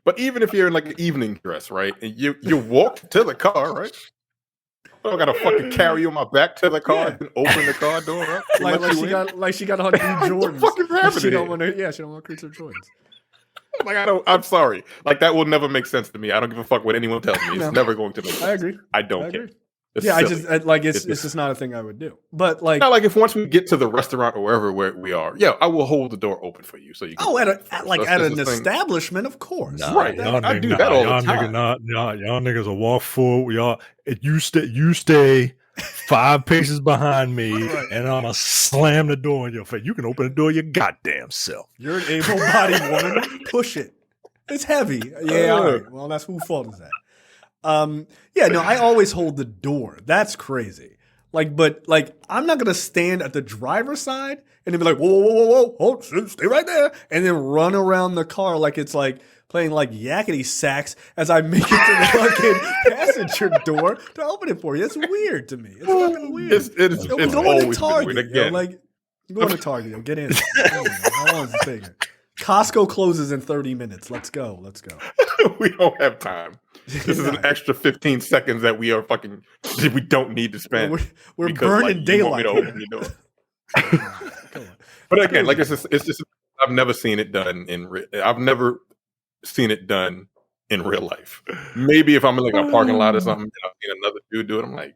But even if you're in like an evening dress, right, and you walk to the car, right? I gotta fucking carry you on my back to the car Yeah. and open the car door up. and let you in. She got on new Jordans. fuck is happening She don't here? want to. Yeah, she don't want to crease her Jordans. Like I'm sorry. Like that will never make sense to me. I don't give a fuck what anyone tells me. It's No. never going to make sense. I agree. I don't I care. agree. It's Yeah, silly. it's just not a thing I would do. But like, Not like if once we get to the restaurant or wherever we are, yeah, I will hold the door open for you so you can. oh, go at in first. That's an the thing. establishment, of course. Nah, Right, y'all I do niggas- that all the y'all time. y'all niggas will walk forward. Y'all, you stay 5 paces behind me, Right. and I'm gonna slam the door in your face. You can open the door your goddamn self. You're an able-bodied woman. Push it. It's heavy. Yeah, all right. Well, that's whose fault is that? Yeah, no, I always hold the door. That's crazy. But I'm not gonna stand at the driver's side and then be like, whoa, hold, stay right there, and then run around the car like it's like playing like yakety sax as I make it to the fucking passenger door to open it for you. It's weird to me. It's fucking weird. It's Yo, it's go always to been Target. weird. Yo, Again, go to Target. Yo, get in. How long does it take? Costco closes in 30 minutes. Let's go. we don't have time. This is an extra 15 seconds that we don't need to spend. We're because, burning you want me daylight. to open your door. Come on. But again, like it's just I've never seen it done I've never seen it done in real life. Maybe if I'm in like a parking lot or something, and I've seen another dude do it, I'm like,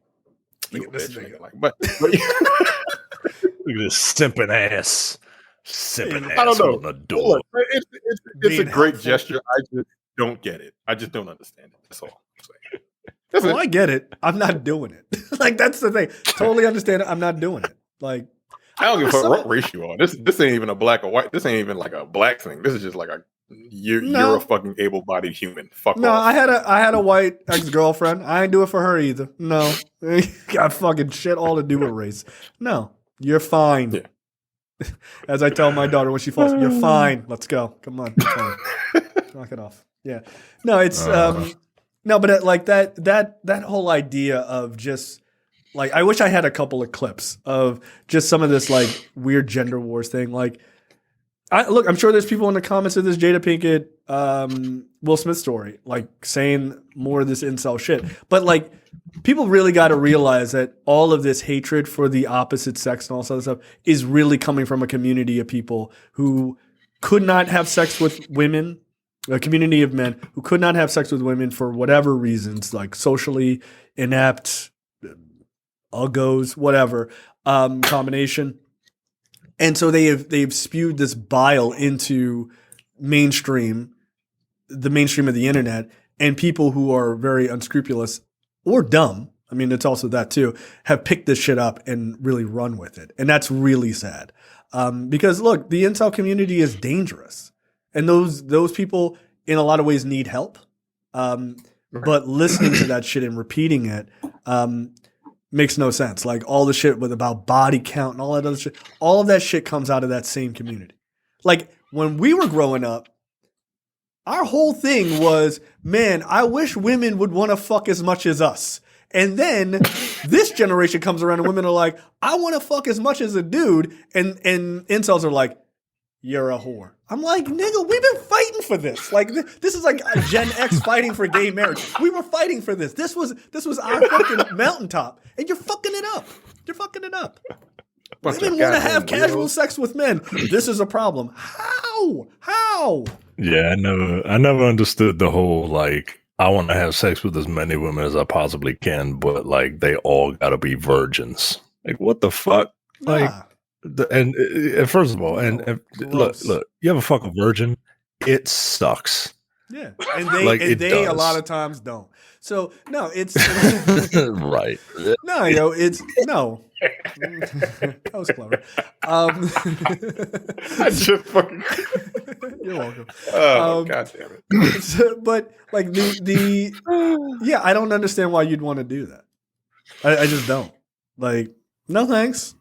Look you at this bitch, nigga. nigga. Like, but Look at this simping ass. Simping I don't ass know. on the door. Look, it's a Being great helpful. gesture. I just don't get it. I just don't understand it. That's all I'm saying. That's Well, it. I get it. I'm not doing it. That's the thing. Totally understand it. I'm not doing it. I don't give a fuck what race you are. This ain't even a black or white. This ain't even like a black thing. This is just like you're No. a fucking able-bodied human. Fuck No, off. I had a white ex-girlfriend. I ain't do it for her either. No. Got fucking shit all to do with race. No. You're fine. Yeah. As I tell my daughter when she falls, you're fine. Let's go. Come on. You're fine. Knock it off. Yeah. No, it's no, but that whole idea of just I wish I had a couple of clips of just some of this weird gender wars thing. Look, I'm sure there's people in the comments of this Jada Pinkett, Will Smith story, like saying more of this incel shit. But like, people really got to realize that all of this hatred for the opposite sex and all this other stuff is really coming from a community of people who could not have sex with women, a community of men who could not have sex with women for whatever reasons, like socially inept, uggos, whatever combination. And so they've spewed this bile into the mainstream of the internet, and people who are very unscrupulous or dumb, I mean, it's also that too, have picked this shit up and really run with it. And that's really sad. Because look, the incel community is dangerous. And those people in a lot of ways need help. But listening to that shit and repeating it, makes no sense. Like all the shit about body count and all that other shit, all of that shit comes out of that same community. Like when we were growing up, our whole thing was, man, I wish women would want to fuck as much as us. And then this generation comes around and women are like, I want to fuck as much as a dude. And incels are like, you're a whore. I'm like, nigga, we've been fighting for this. Like, this is like Gen X fighting for gay marriage. We were fighting for this. This was our fucking mountaintop. And you're fucking it up. You're fucking it up. Women want to have casual sex with men. This is a problem. How? Yeah, I never understood the whole, like, I want to have sex with as many women as I possibly can, but, like, they all got to be virgins. Like, what the fuck? Like, first of all, look, you ever fuck a virgin? It sucks. Yeah, and they a lot of times don't. So no, it's right. No, that was clever. I just fucking. You're welcome. Oh God damn it! But like yeah, I don't understand why you'd want to do that. I just don't. Like, no thanks.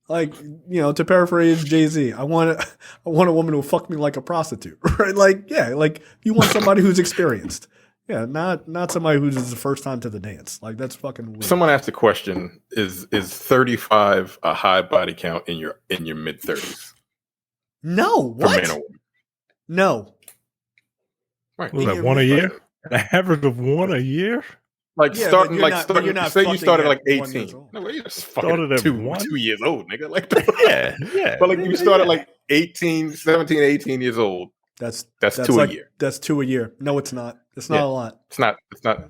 Like, you know, to paraphrase Jay-Z, I want a woman who will fuck me like a prostitute, right? Like, yeah, like you want somebody who's experienced. Yeah, not somebody who's the first time to the dance. Like, that's fucking weird. Someone asked the question: Is 35 a high body count in your mid 30s? No, what? For men or women? No. Right. Was that one a year? An average of one a year? Like yeah, starting, say you started at like 1 18. old. No, you just fucking at 2 years old, nigga. Like, yeah. But like you started like 18, 17, 18 years old. That's 2 like, a year. That's 2 a year. No, it's not. It's not a lot. It's not.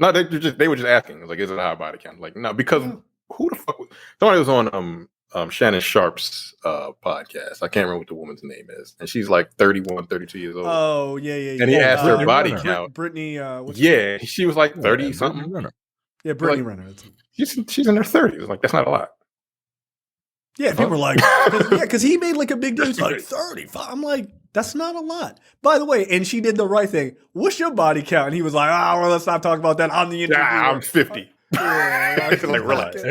No, they were just asking. Like, is it a high body count? Like, no, because who the fuck? Somebody was on Shannon Sharp's podcast. I can't remember what the woman's name is, and she's like 31, 32 years old. Oh yeah. And he asked her body count. Brittany. She was like 30 something. Yeah, Brittany like, Renner. She's in her 30s. Like, that's not a lot. Yeah, people were like, because he made like a big deal. He's like 35. I'm like, that's not a lot. By the way, and she did the right thing. What's your body count? And he was like, well, let's not talk about that on the interview. I'm 50. Yeah, like, relax.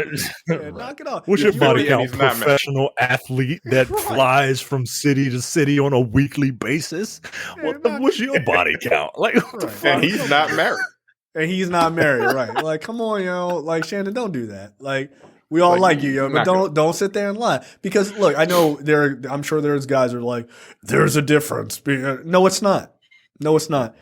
Knock it off. What's your body count? He's not professional athlete that flies from city to city on a weekly basis. What's your body count? Like, what the fuck? And he's not married. And he's not married, right? Like, come on, yo. Like, Shannon, don't do that. Like, we all like you, yo, but don't sit there and lie. Because look, I know I'm sure there's guys who are like, there's a difference. No, it's not. No, it's not.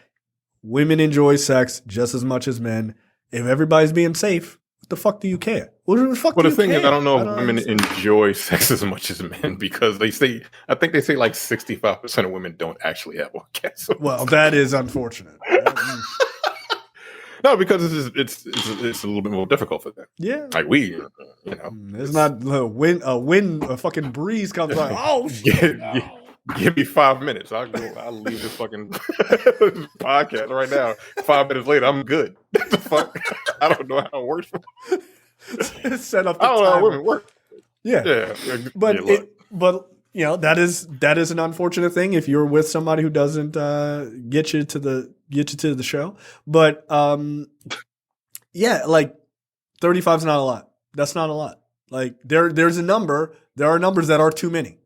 Women enjoy sex just as much as men. If everybody's being safe, what the fuck do you care? What the fuck Well, do the you thing care? is, I don't know if women enjoy sex as much as men, because I think they say like 65% of women don't actually have orgasms. Well, that is unfortunate. No, because it's a little bit more difficult for them. Yeah, like we, you know, it's not a fucking breeze comes by. Oh shit! Give me 5 minutes. I'll leave this fucking podcast right now. 5 minutes later, I'm good. What the fuck? I don't know how it works. Set up. I don't know how women work. Yeah. But you know, that is an unfortunate thing if you're with somebody who doesn't get you to the show. But yeah, like 35 is not a lot. That's not a lot. Like there's a number. There are numbers that are too many.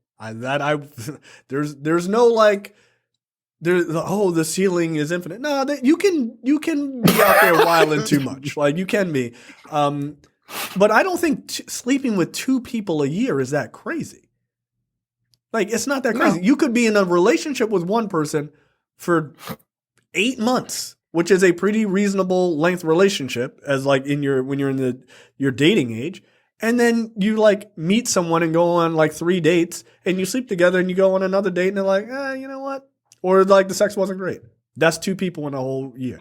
There's no like the ceiling is infinite. No, you can be out there wilding too much. Like you can be. But I don't think sleeping with 2 people a year is that crazy. Like, it's not that crazy. You could be in a relationship with one person for 8 months, which is a pretty reasonable length relationship as like when you're in your dating age. And then you like meet someone and go on like 3 dates and you sleep together and you go on another date and they're like, you know what? Or like the sex wasn't great. That's 2 people in a whole year.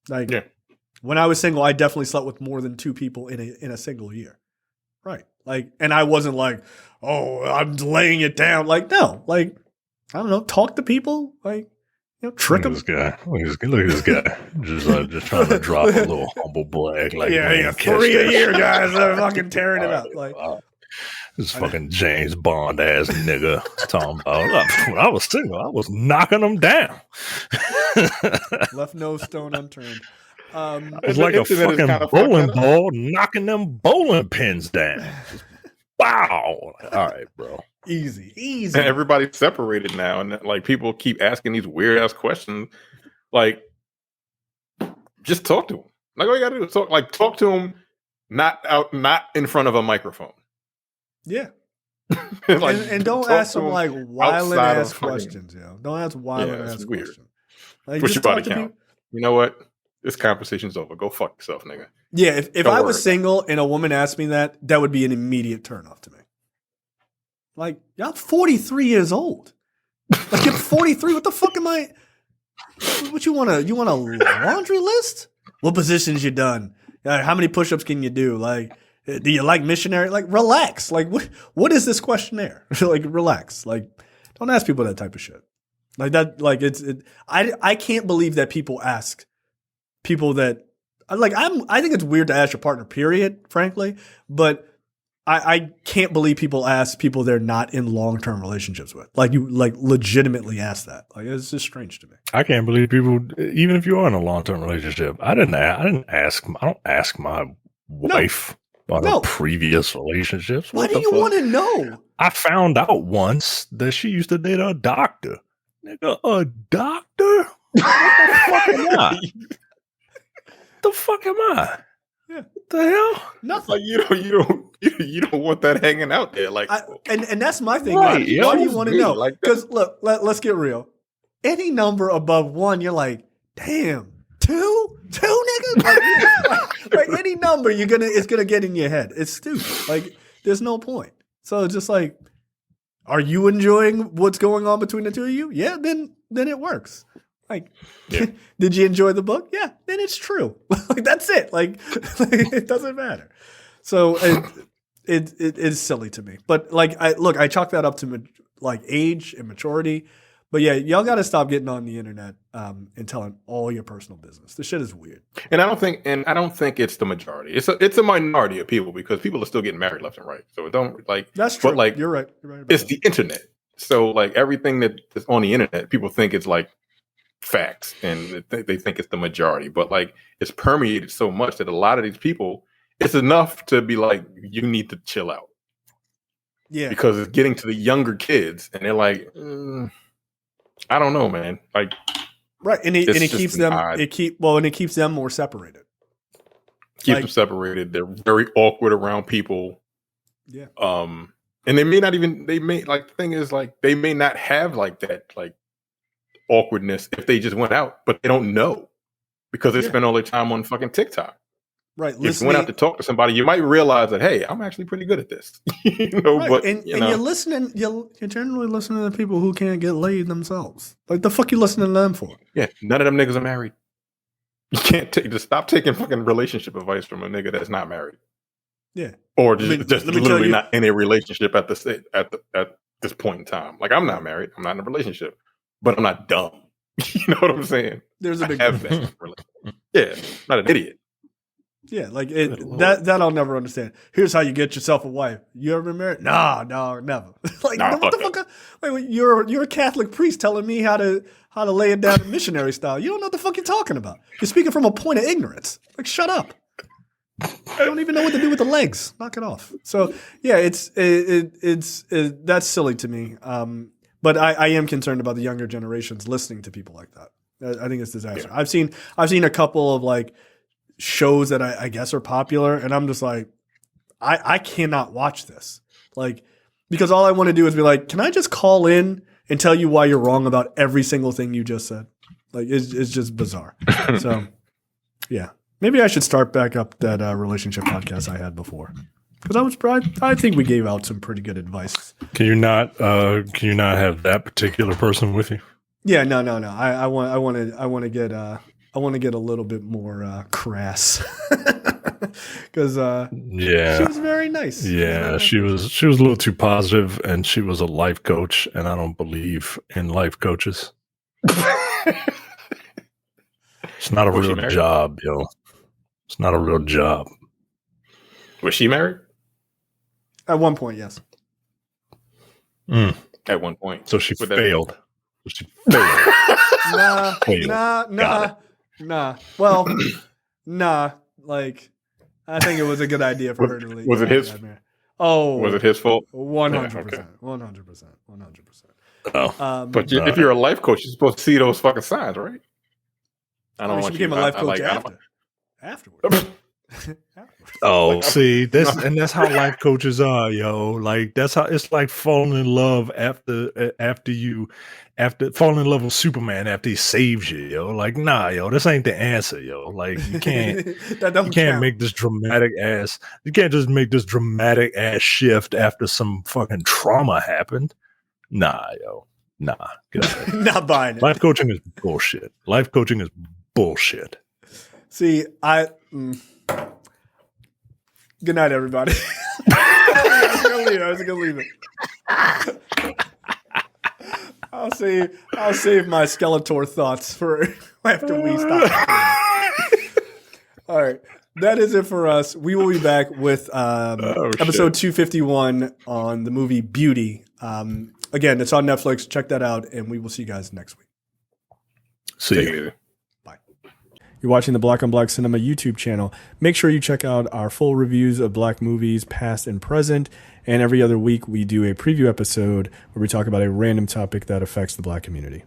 Like when I was single, I definitely slept with more than 2 people in a single year. Right. Like, and I wasn't like, oh, I'm laying it down. Like, no, like, I don't know, talk to people, like, trick them. Look at this guy. Just trying to drop a little humble brag. Like, yeah, 3 a year, guys. They're fucking tearing it up. Like, this fucking James Bond ass nigga talking about. When I was single, I was knocking them down. Left no stone unturned. It's like a fucking bowling ball knocking them bowling pins down. Wow. All right, bro. Easy. And everybody's separated now, and like people keep asking these weird ass questions. Like, just talk to them. Like, all you gotta do is talk. Like, talk to them, not in front of a microphone. Yeah. Like, and don't ask them like violent ass questions. Don't ask violent ass questions. Like, push your body count. You know what? This conversation's over. Go fuck yourself, nigga. Yeah, if I was single and a woman asked me that would be an immediate turnoff to me. Like, I'm 43 years old. Like, I'm 43. What the fuck am I? What you want a laundry list? What positions you done? How many push-ups can you do? Like, do you like missionary? Like, relax. Like, what is this questionnaire? Like, relax. Like, don't ask people that type of shit. Like that. Like, I can't believe that people ask people that. Like, I think it's weird to ask your partner, period, frankly. But I can't believe people ask people they're not in long-term relationships with. Like, you like legitimately ask that. Like, it's just strange to me. I can't believe people, even if you are in a long-term relationship, I don't ask my wife about her previous relationships. Why do you want to know? I found out once that she used to date a doctor. Nigga, a doctor? What the fuck am I? Yeah. What the hell? Nothing. Like, you don't want that hanging out there. Like, and that's my thing. Right, why do you want to know? Because like, look, let's get real. Any number above 1, you're like, damn, 2, nigga. Like any number it's gonna get in your head. It's stupid. Like, there's no point. So it's just like, are you enjoying what's going on between the two of you? Yeah, then it works. Like, did you enjoy the book? Yeah, then it's true. Like, that's it. Like it doesn't matter. So it is silly to me. But like, I chalk that up to like age and maturity. But yeah, y'all got to stop getting on the internet and telling all your personal business. This shit is weird. And I don't think it's the majority. It's a minority of people, because people are still getting married left and right. So it don't like that's true. But like, you're right. It's the internet. So like everything that is on the internet, people think it's like facts, and they think it's the majority. But like, it's permeated so much that a lot of these people, it's enough to be like, you need to chill out. Yeah, because it's getting to the younger kids, and they're like, I don't know, man. Like, right, and it keeps them. It keeps them more separated. Keep them separated. They're very awkward around people. Yeah. And they may not even. They may like the thing is like they may not have like that like awkwardness if they just went out, but they don't know because they spend all their time on fucking TikTok. Right. If you went out to talk to somebody, you might realize that, hey, I'm actually pretty good at this. Right. But and you're listening. You're generally listening to people who can't get laid themselves. Like, the fuck you listening to them for? Yeah, none of them niggas are married. You can't just stop taking fucking relationship advice from a nigga that's not married. Yeah, or just literally not in a relationship at this point in time. Like, I'm not married. I'm not in a relationship, but I'm not dumb. You know what I'm saying? There's a big difference. Yeah, not an idiot. Yeah, like that I'll never understand. Here's how you get yourself a wife. You ever been married? No, never. Like, what the fuck? Like, you're a Catholic priest telling me how to lay it down missionary style. You don't know what the fuck you're talking about. You're speaking from a point of ignorance. Like, shut up. I don't even know what to do with the legs. Knock it off. So yeah, it's that's silly to me. But I am concerned about the younger generations listening to people like that. I think it's disaster. Yeah. I've seen a couple of like shows that I guess are popular, and I'm just like, I cannot watch this. Like, Because all I want to do is be like, can I just call in and tell you why you're wrong about every single thing you just said? Like, it's just bizarre. So, yeah. Maybe I should start back up that relationship podcast I had before. Because I think we gave out some pretty good advice. Can you not have that particular person with you? Yeah, no. I want to get a little bit more crass. Because she was very nice. Yeah, she was a little too positive, and she was a life coach, and I don't believe in life coaches. It's not a real job, yo. It's not a real job. Was she married? At one point, yes. At one point. So she failed. Nah. Well, nah. Like, I think it was a good idea for her to leave. Was it his? Oh, was it his fault? 100%. 100%. Oh, but if you're a life coach, you're supposed to see those fucking signs, right? I don't want she became a life coach afterwards. Oh, see, that's how life coaches are, yo. Like that's how it's like falling in love after falling in love with Superman after he saves you, yo. Like, nah, yo, this ain't the answer, yo. Like you can't make this dramatic ass. You can't just make this dramatic ass shift after some fucking trauma happened. Nah, yo. Nah. Get out of here. Not buying it. Life coaching is bullshit. Life coaching is bullshit. See, good night, everybody. I was gonna leave it. I'll save my Skeletor thoughts for after we stop. All right. That is it for us. We will be back with episode 251 on the movie Beauty. Again, it's on Netflix. Check that out, and we will see you guys next week. See you. Bye. You're watching the Black on Black Cinema YouTube channel. Make sure you check out our full reviews of black movies, past and present. And every other week, we do a preview episode where we talk about a random topic that affects the black community.